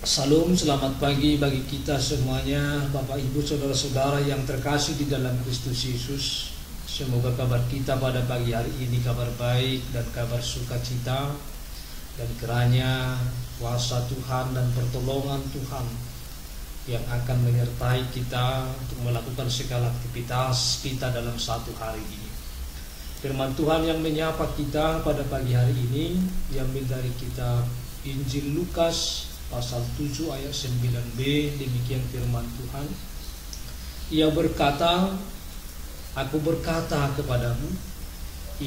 Salam, selamat pagi bagi kita semuanya, Bapak Ibu, saudara-saudara yang terkasih di dalam Kristus Yesus. Semoga kabar kita pada pagi hari ini kabar baik dan kabar sukacita, dan kiranya kuasa Tuhan dan pertolongan Tuhan yang akan menyertai kita untuk melakukan segala aktivitas kita dalam satu hari ini. Firman Tuhan yang menyapa kita pada pagi hari ini diambil dari kitab Injil Lukas pasal 7 ayat 9b. Demikian firman Tuhan. Ia berkata, "Aku berkata kepadamu,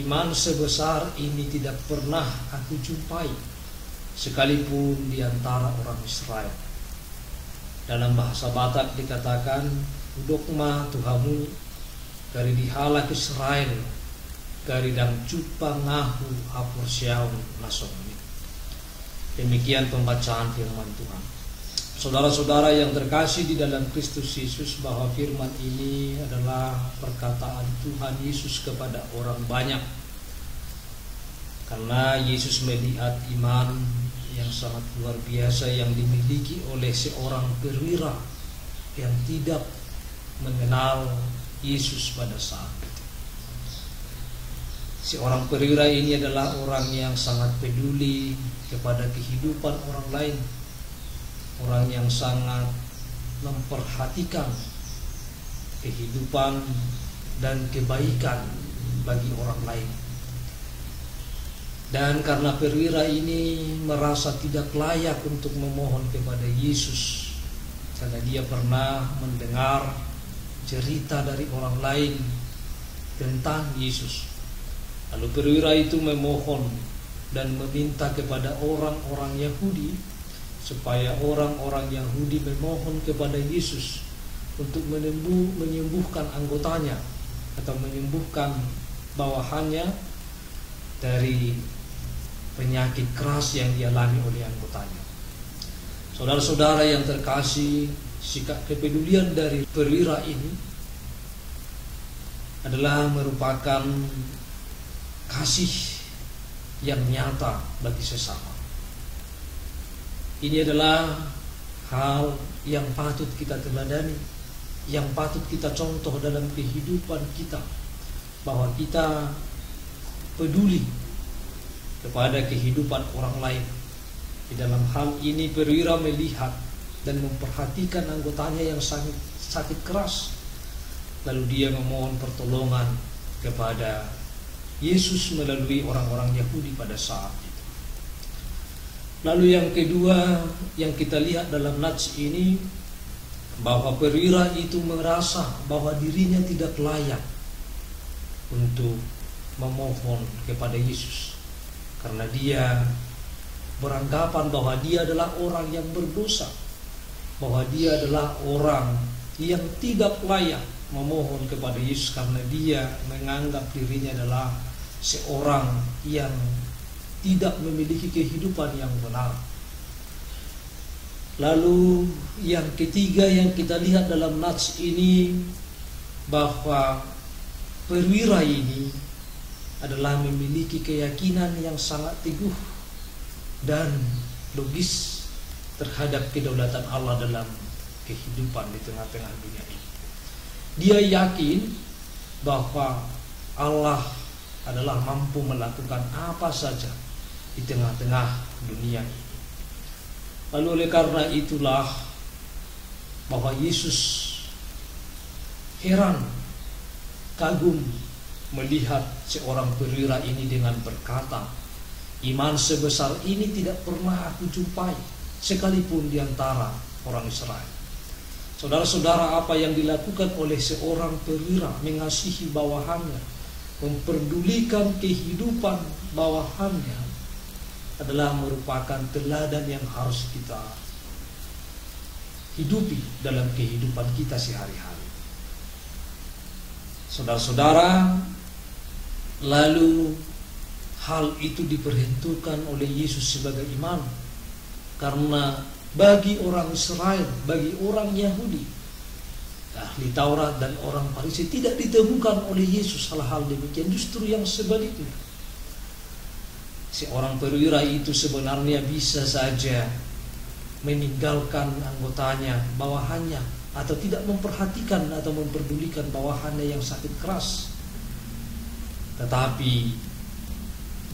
iman sebesar ini tidak pernah aku jumpai, sekalipun di antara orang Israel." Dalam bahasa Batak dikatakan, "Udokma Tuhamu dari dihalak Israel, dari dang cupa ngahu hapur siaun nasong." Demikian pembacaan firman Tuhan. Saudara-saudara yang terkasih di dalam Kristus Yesus, bahwa firman ini adalah perkataan Tuhan Yesus kepada orang banyak. Karena Yesus melihat iman yang sangat luar biasa yang dimiliki oleh seorang perwira yang tidak mengenal Yesus pada saat itu. Seorang perwira ini adalah orang yang sangat peduli kepada kehidupan orang lain, orang yang sangat memperhatikan kehidupan dan kebaikan bagi orang lain. Dan karena perwira ini merasa tidak layak untuk memohon kepada Yesus, karena dia pernah mendengar cerita dari orang lain tentang Yesus, lalu perwira itu memohon dan meminta kepada orang-orang Yahudi supaya orang-orang Yahudi memohon kepada Yesus untuk menyembuhkan anggotanya atau menyembuhkan bawahannya dari penyakit keras yang dialami oleh anggotanya. Saudara-saudara yang terkasih, sikap kepedulian dari perwira ini adalah merupakan kasih yang nyata bagi sesama. Ini adalah hal yang patut kita teladani, yang patut kita contoh dalam kehidupan kita, bahwa kita peduli kepada kehidupan orang lain. Di dalam hal ini perwira melihat dan memperhatikan anggotanya yang sakit keras, lalu dia memohon pertolongan kepada Yesus melalui orang-orang Yahudi pada saat itu. Lalu yang kedua yang kita lihat dalam nats ini, bahwa perwira itu merasa bahwa dirinya tidak layak untuk memohon kepada Yesus, karena dia beranggapan bahwa dia adalah orang yang berdosa, bahwa dia adalah orang yang tidak layak memohon kepada Yesus, karena dia menganggap dirinya adalah seorang yang tidak memiliki kehidupan yang benar. Lalu yang ketiga yang kita lihat dalam nats ini, bahwa perwira ini adalah memiliki keyakinan yang sangat teguh dan logis terhadap kedaulatan Allah dalam kehidupan di tengah-tengah dunia ini. Dia yakin bahwa Allah adalah mampu melakukan apa saja di tengah-tengah dunia ini. Lalu oleh karena itulah bahwa Yesus heran, kagum melihat seorang perwira ini dengan berkata, "Iman sebesar ini tidak pernah aku jumpai, sekalipun di antara orang Israel." Saudara-saudara, apa yang dilakukan oleh seorang perwira, mengasihi bawahannya, memperdulikan kehidupan bawahannya, adalah merupakan teladan yang harus kita hidupi dalam kehidupan kita sehari-hari. Saudara-saudara, lalu hal itu diperhitungkan oleh Yesus sebagai iman, karena bagi orang Israel, bagi orang Yahudi, ahli Taurat dan orang Farisi, tidak ditemukan oleh Yesus hal-hal demikian. Justru yang sebaliknya, seorang perwira itu sebenarnya bisa saja meninggalkan anggotanya, bawahannya, atau tidak memperhatikan atau memperdulikan bawahannya yang sakit keras. Tetapi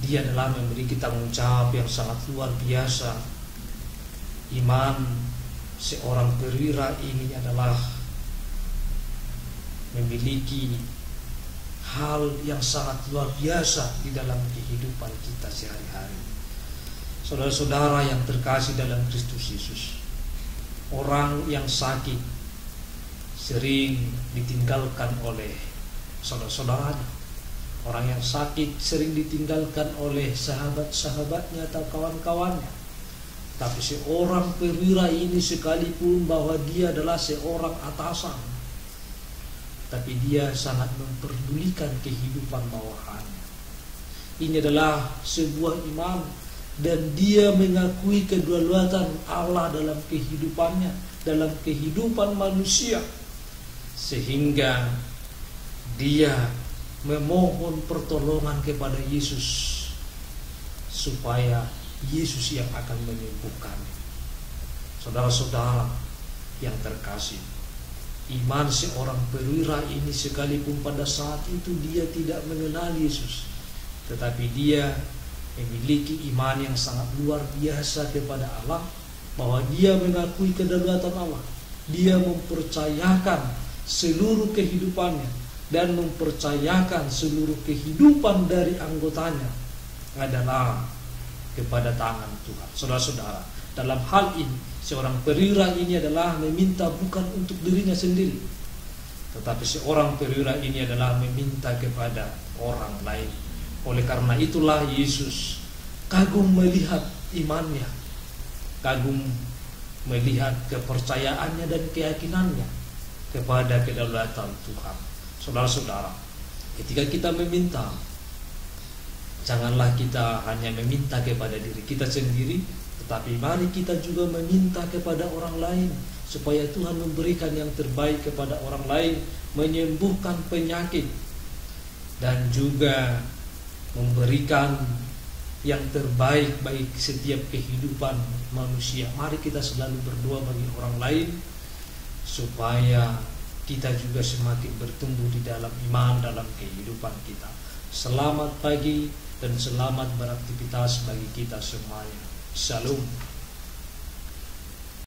dia adalah memiliki tanggung jawab yang sangat luar biasa. Iman seorang perwira ini adalah memiliki hal yang sangat luar biasa di dalam kehidupan kita sehari-hari. Saudara-saudara yang terkasih dalam Kristus Yesus, orang yang sakit sering ditinggalkan oleh saudara-saudaranya. Orang yang sakit sering ditinggalkan oleh sahabat-sahabatnya atau kawan-kawannya. Tapi seorang perwira ini, sekalipun bahwa dia adalah seorang atasan, tapi dia sangat memperdulikan kehidupan bawahannya. Ini adalah sebuah iman, dan dia mengakui kedaulatan Allah dalam kehidupannya, dalam kehidupan manusia, sehingga dia memohon pertolongan kepada Yesus supaya Yesus yang akan menyembuhkan. Saudara-saudara yang terkasih, iman seorang perwira ini, sekalipun pada saat itu dia tidak mengenal Yesus, tetapi dia memiliki iman yang sangat luar biasa kepada Allah, bahwa dia mengakui kedaulatan Allah. Dia mempercayakan seluruh kehidupannya dan mempercayakan seluruh kehidupan dari anggotanya adalah kepada tangan Tuhan. Saudara-saudara, dalam hal ini seorang perwira ini adalah meminta bukan untuk dirinya sendiri, tetapi seorang perwira ini adalah meminta kepada orang lain. Oleh karena itulah Yesus kagum melihat imannya, kagum melihat kepercayaannya dan keyakinannya kepada kedaulatan Tuhan. Saudara-saudara, ketika kita meminta, janganlah kita hanya meminta kepada diri kita sendiri, tetapi mari kita juga meminta kepada orang lain, supaya Tuhan memberikan yang terbaik kepada orang lain, menyembuhkan penyakit, dan juga memberikan yang terbaik bagi setiap kehidupan manusia. Mari kita selalu berdoa bagi orang lain, supaya kita juga semakin bertumbuh di dalam iman dalam kehidupan kita. Selamat pagi dan selamat beraktivitas bagi kita semuanya. Shalom.